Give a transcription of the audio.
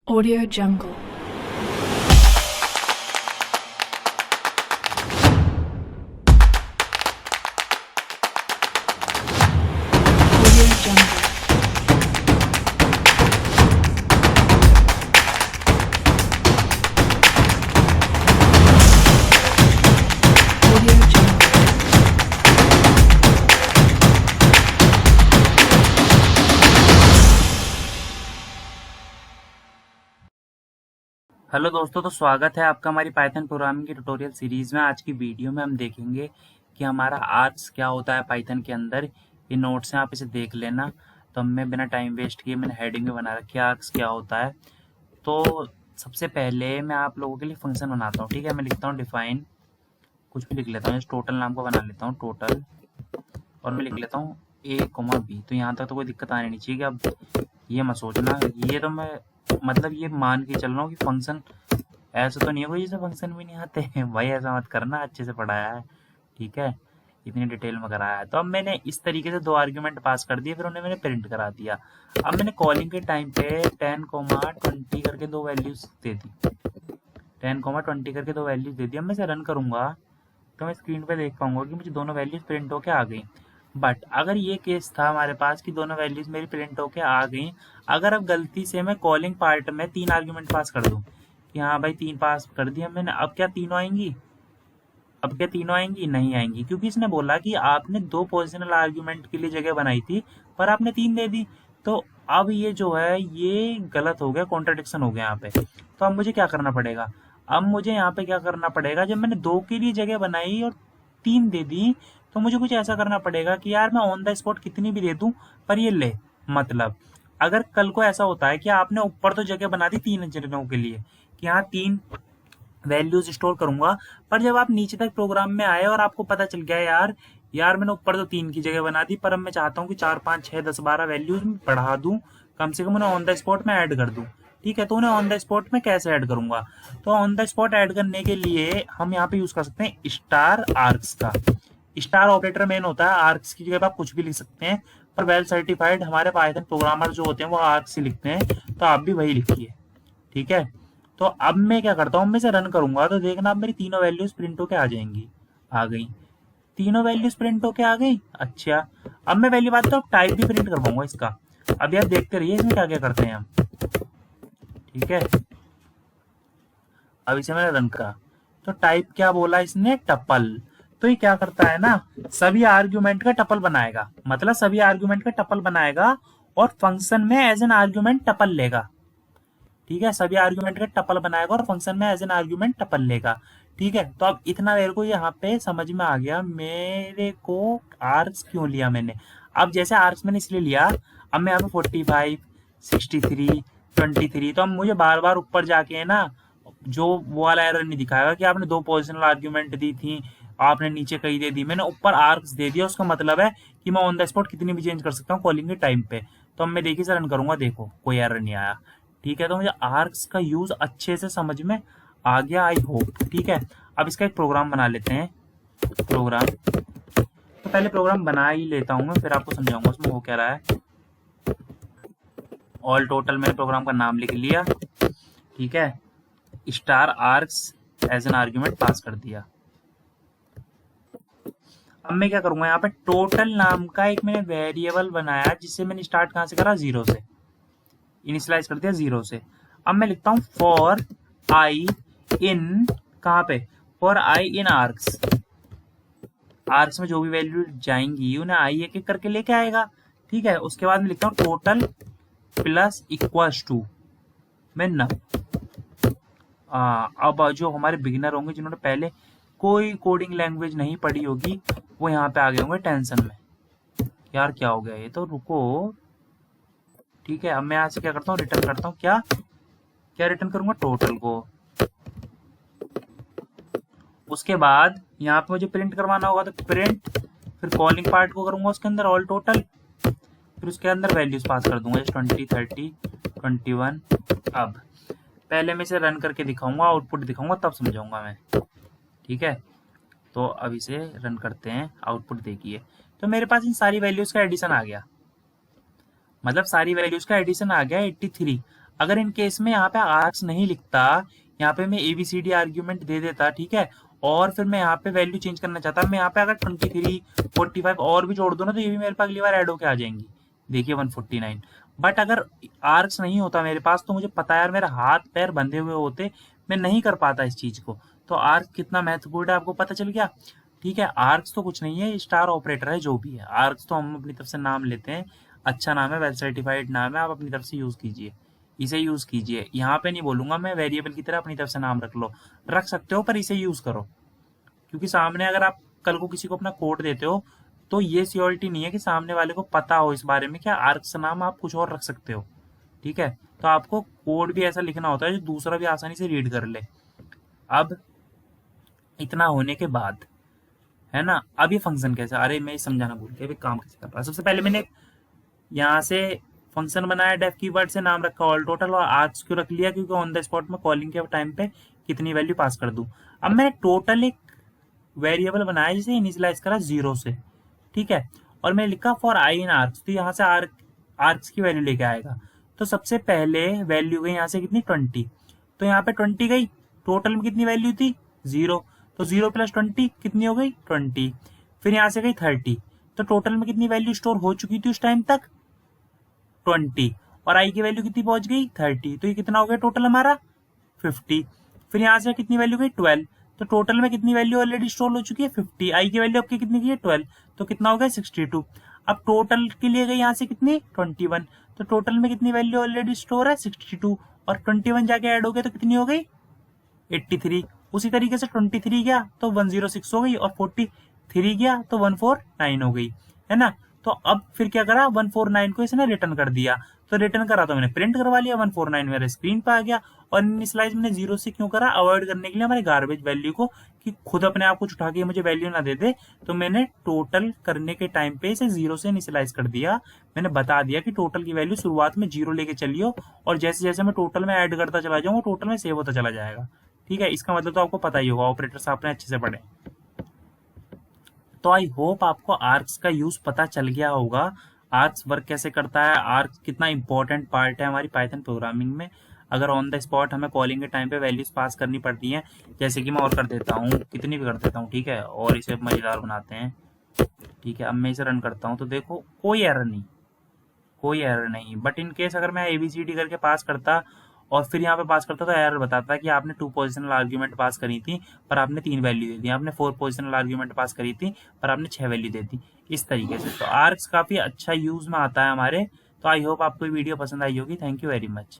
Audio Jungle. Audio Jungle. Audio Jungle. Hello दोस्तों, तो स्वागत है आपका हमारी पाइथन प्रोग्रामिंग की ट्यूटोरियल सीरीज में। आज की वीडियो में हम देखेंगे कि हमारा आर्क्स क्या होता है पाइथन के अंदर। ये नोट्स हैं, आप इसे देख लेना। तो मैं बिना टाइम वेस्ट किए मैंने हेडिंग में बना रखी है आर्क्स क्या होता है। तो सबसे पहले मैं आप लोगों के लिए फंक्शन बनाता हूँ। ठीक है, मैं लिखता हूँ डिफाइन, कुछ भी लिख लेता हूँ, टोटल नाम को बना लेता हूँ टोटल, और मैं लिख लेता हूँ a, b। तो यहाँ तक तो कोई दिक्कत आनी नहीं चाहिए कि अब ये मत सोचना, ये तो मैं मतलब ये मान के चल रहा हूँ कि फंक्शन ऐसा तो नहीं है कोई जिसे फंक्शन भी नहीं आते हैं। भाई ऐसा मत करना, अच्छे से पढ़ाया है, ठीक है, इतनी डिटेल में कराया है। तो अब मैंने इस तरीके से दो आर्ग्यूमेंट पास कर दिए, फिर उन्हें मैंने प्रिंट करा दिया। अब मैंने कॉलिंग के टाइम पे 10, 20 करके दो वैल्यूज दे दी, 10, 20 करके दो वैल्यूज दे दी। अब मैं इसे रन करूंगा तो मैं स्क्रीन पे देख पाऊंगा कि मुझे दोनों वैल्यूज प्रिंट होके आ गई। बट अगर ये केस था हमारे पास कि दोनों वैल्यूज मेरी प्रिंट होके आ गई, अगर अब गलती से मैं कॉलिंग पार्ट में 3 आर्ग्यूमेंट पास कर दूं कि हाँ भाई 3 पास कर दिया मैंने, अब क्या तीनों आएंगी? अब क्या तीनों आएंगी? नहीं आएंगी, क्योंकि इसने बोला कि आपने 2 पोजिशनल आर्ग्यूमेंट के लिए जगह बनाई थी पर आपने 3 दे दी। तो अब ये जो है ये गलत हो गया, कॉन्ट्रडिक्शन हो गया यहाँ पे। तो अब मुझे क्या करना पड़ेगा? अब मुझे यहाँ पे क्या करना पड़ेगा, जब मैंने 2 के लिए जगह बनाई और 3 दे दी, तो मुझे कुछ ऐसा करना पड़ेगा कि यार मैं ऑन द स्पॉट कितनी भी दे दूं पर ये ले। मतलब अगर कल को ऐसा होता है कि आपने ऊपर तो जगह बना दी 3 जगहों के लिए कि हाँ 3 वैल्यूज स्टोर करूंगा, पर जब आप नीचे तक प्रोग्राम में आए और आपको पता चल गया यार मैंने ऊपर तो 3 की जगह बना दी, पर अब मैं चाहता हूँ कि 4, 5, 6, 10, 12 वैल्यूज बढ़ा दूं, कम से कम उन्हें ऑन द स्पॉट में ऐड कर दूं। ठीक है, तो उन्हें ऑन द स्पॉट में कैसे ऐड करूंगा? तो ऑन द स्पॉट ऐड करने के लिए हम यहाँ पे यूज कर सकते हैं स्टार आर्क्स का। स्टार ऑपरेटर मेन होता है, आर्क्स की जगह आप कुछ भी लिख सकते हैं, पर वेल सर्टिफाइड हमारे पाइथन प्रोग्रामर जो होते हैं वो आर्क्स ही लिखते हैं, तो आप भी वही लिखिए। ठीक है, तो अब मैं क्या करता हूँ, मैं इसे रन करूंगा तो देखना अब मेरी तीनों वैल्यूज प्रिंट होके आ जाएंगी। आ गई, तीनों वैल्यूज प्रिंट होके आ गई। अच्छा, अब मैं पहली बात तो टाइप भी प्रिंट कर पाऊंगा इसका। अभी आप देखते रहिए इसमें क्या क्या करते हैं हम। ठीक है, अब इसे मैंने रन करा तो टाइप क्या बोला इसने? टपल। तो ये क्या करता है ना, सभी आर्ग्यूमेंट का टपल बनाएगा, मतलब सभी आर्ग्यूमेंट का टपल बनाएगा और फंक्शन में एज एन आर्ग्यूमेंट टपल लेगा। ठीक है, सभी आर्ग्यूमेंट का टपल बनाएगा और फंक्शन में एज एन आर्ग्यूमेंट टपल लेगा। ठीक है, तो अब इतना मेरे को यहाँ पे समझ में आ गया मेरे को आर्क्स क्यों लिया मैंने। अब जैसे आर्क्स मैंने इसलिए लिया, अब मैं यहाँ पे 45, 63, 23, तो अब मुझे बार बार ऊपर जाके है ना जो वो वाला एरर नहीं दिखाएगा कि आपने 2 पोजिशनल आर्ग्यूमेंट दी थी, आपने नीचे कहीं दे दी, मैंने ऊपर आर्क्स दे दिया। उसका मतलब है कि मैं ऑन द स्पॉट कितनी भी चेंज कर सकता हूँ कॉलिंग के टाइम पे। तो अब मैं देखिए से रन करूंगा, देखो कोई एरर नहीं आया। ठीक है, तो मुझे आर्क्स का यूज अच्छे से समझ में आ गया, आई होप। ठीक है, अब इसका एक प्रोग्राम बना लेते हैं। प्रोग्राम तो पहले प्रोग्राम बना ही लेता हूँ मैं, फिर आपको समझाऊंगा उसमें हो क्या रहा है। ऑल टोटल मैंने प्रोग्राम का नाम लिख लिया। ठीक है, star args as an argument pass कर दिया। अब मैं क्या करूंगा, यहाँ पे टोटल नाम का एक मैंने वेरिएबल बनाया जिससे मैंने स्टार्ट कहाँ से करा? 0 से इनिशियलाइज कर दिया, 0 से। अब मैं लिखता हूँ फॉर आई इन, कहाँ पे? For I in arcs. Arcs में जो भी वैल्यू जाएंगी उन्हें आई एक एक करके लेके आएगा। ठीक है, उसके बाद मैं लिखता हूँ टोटल प्लस इक्वल्स टू मैं न। अब जो हमारे बिगिनर होंगे जिन्होंने पहले कोई कोडिंग लैंग्वेज नहीं पढ़ी होगी, वो यहाँ पे आ गए होंगे टेंशन में, यार क्या हो गया ये, तो रुको। ठीक है, अब मैं यहाँ से क्या करता हूँ, रिटर्न करता हूँ। क्या क्या रिटर्न करूंगा? टोटल को। उसके बाद यहाँ पे मुझे प्रिंट करवाना होगा तो प्रिंट, फिर कॉलिंग पार्ट को करूंगा उसके अंदर ऑल टोटल, फिर उसके अंदर वैल्यूज पास कर दूंगा, 20, 30, 21। अब पहले मैं इसे रन करके दिखाऊंगा, आउटपुट दिखाऊंगा, तब समझाऊंगा मैं। ठीक है, तो अब इसे रन करते हैं, आउटपुट देखिए। तो मेरे पास इन सारी वैल्यूज का एडिशन आ गया, मतलब सारी वैल्यूज का एडिशन आ गया 83। अगर इन केस में यहाँ पे आर्क्स नहीं लिखता, यहाँ पे मैं ABCD आर्ग्यूमेंट दे देता, ठीक है, और फिर मैं यहाँ पे वैल्यू चेंज करना चाहता, मैं यहाँ पे अगर 23, 45 और भी जोड़ दूं ना, तो ये भी मेरे पास अगली बार ऐड होके आ जाएंगी। देखिए 149। बट अगर आर्क्स नहीं होता मेरे पास, तो मुझे पता है यार, मेरा हाथ पैर बंधे हुए होते, मैं नहीं कर पाता इस चीज को। तो आर्क कितना महत्वपूर्ण है आपको पता चल गया। ठीक है, आर्क्स तो कुछ नहीं है, स्टार ऑपरेटर है जो भी है। आर्क्स तो हम अपनी तरफ से नाम लेते हैं, अच्छा नाम है, वेल सर्टिफाइड नाम है, आप अपनी तरफ से यूज कीजिए, इसे यूज कीजिए। यहाँ पे नहीं बोलूंगा मैं वेरिएबल की तरह अपनी तरफ से नाम रख लो, रख सकते हो, पर इसे यूज करो, क्योंकि सामने अगर आप कल को किसी को अपना कोड देते हो, तो ये सियोरिटी नहीं है कि सामने वाले को पता हो इस बारे में, क्या आर्क्स नाम आप कुछ और रख सकते हो। ठीक है, तो आपको कोड भी ऐसा लिखना होता है जो दूसरा भी आसानी से रीड कर ले। अब इतना होने के बाद, है ना, अब ये फंक्शन कैसे, अरे मैं समझाना भूल गया, काम कैसे कर रहा है। सबसे पहले मैंने यहाँ से फंक्शन बनाया, डेफ कीवर्ड से नाम रखा ऑल टोटल, और आर्क्स क्यों रख लिया, क्योंकि ऑन द स्पॉट में कॉलिंग के टाइम पे कितनी वैल्यू पास कर दूं। अब मैंने टोटल एक वेरिएबल बनाया जिसे इनिशियलाइज करा 0 से, ठीक है, और मैंने लिखा फॉर आई इन आर्क्स, तो यहाँ से आर्क्स की वैल्यू लेके आएगा। तो सबसे पहले वैल्यू गई यहाँ से कितनी 20, तो यहाँ पे 20 गई, टोटल में कितनी वैल्यू थी 0, तो 0 + 20 कितनी हो गई 20। फिर यहाँ से गई 30, तो टोटल में कितनी वैल्यू स्टोर हो चुकी थी उस टाइम तक 20, और आई की वैल्यू कितनी पहुंच गई 30, तो ये कितना हो गया टोटल हमारा 50। फिर यहाँ से कितनी वैल्यू गई 12, तो टोटल में कितनी वैल्यू ऑलरेडी स्टोर हो चुकी है 50, आई की वैल्यू आपकी कितनी की है 12, तो कितना हो गया 62। अब टोटल के लिए गई यहाँ से कितनी 21, तो टोटल में कितनी वैल्यू ऑलरेडी स्टोर है 62, और 21 जाके ऐड हो गया तो कितनी हो गई 83। उसी तरीके से 23 गया तो 106 हो गई, और 43 गया तो 149 हो गई, है ना। तो अब फिर क्या करा, 149 को इसने रिटर्न कर दिया, तो रिटर्न करा तो मैंने प्रिंट करवा लिया, 149 मेरे स्क्रीन पे आ गया। और इनिशियलाइज मैंने 0 से क्यों करा, अवॉइड करने के लिए हमारे गार्बेज वैल्यू को, कि खुद अपने आप को उठा के मुझे वैल्यू ना दे दे, तो मैंने टोटल करने के टाइम पे इसे 0 से इनिशियलाइज कर दिया। मैंने बता दिया कि टोटल की वैल्यू शुरुआत में 0 लेके चलियो, और जैसे जैसे मैं टोटल में ऐड करता चला जाऊंगा, टोटल में सेव होता चला जाएगा। ठीक है, इसका मतलब तो आपको पता ही होगा, ऑपरेटर्स आपने अच्छे से पढ़े। तो आई होप आपको आर्क्स का यूज पता चल गया होगा, आर्क्स वर्क कैसे करता है, आर्क्स कितना इंपॉर्टेंट पार्ट है हमारी पाइथन प्रोग्रामिंग में। अगर ऑन द स्पॉट हमें कॉलिंग के टाइम पे वैल्यूज पास करनी पड़ती हैं, जैसे कि मैं और कर देता हूँ, कितनी भी कर देता हूँ, ठीक है, और इसे मजेदार बनाते हैं। ठीक है, अब मैं इसे रन करता हूँ, तो देखो कोई एरर नहीं, कोई एरर नहीं। बट इन केस अगर मैं ABCD करके पास करता और फिर यहाँ पे पास करता, तो एरर बताता कि आपने 2 पोजिशनल आर्ग्यूमेंट पास करी थी पर आपने 3 वैल्यू दे दी, आपने 4 पोजिशनल आर्ग्यूमेंट पास करी थी पर आपने 6 वैल्यू दे दी, इस तरीके से। तो आर्क्स काफी अच्छा यूज में आता है हमारे। तो आई होप आपको वीडियो पसंद आई होगी। Thank you very much.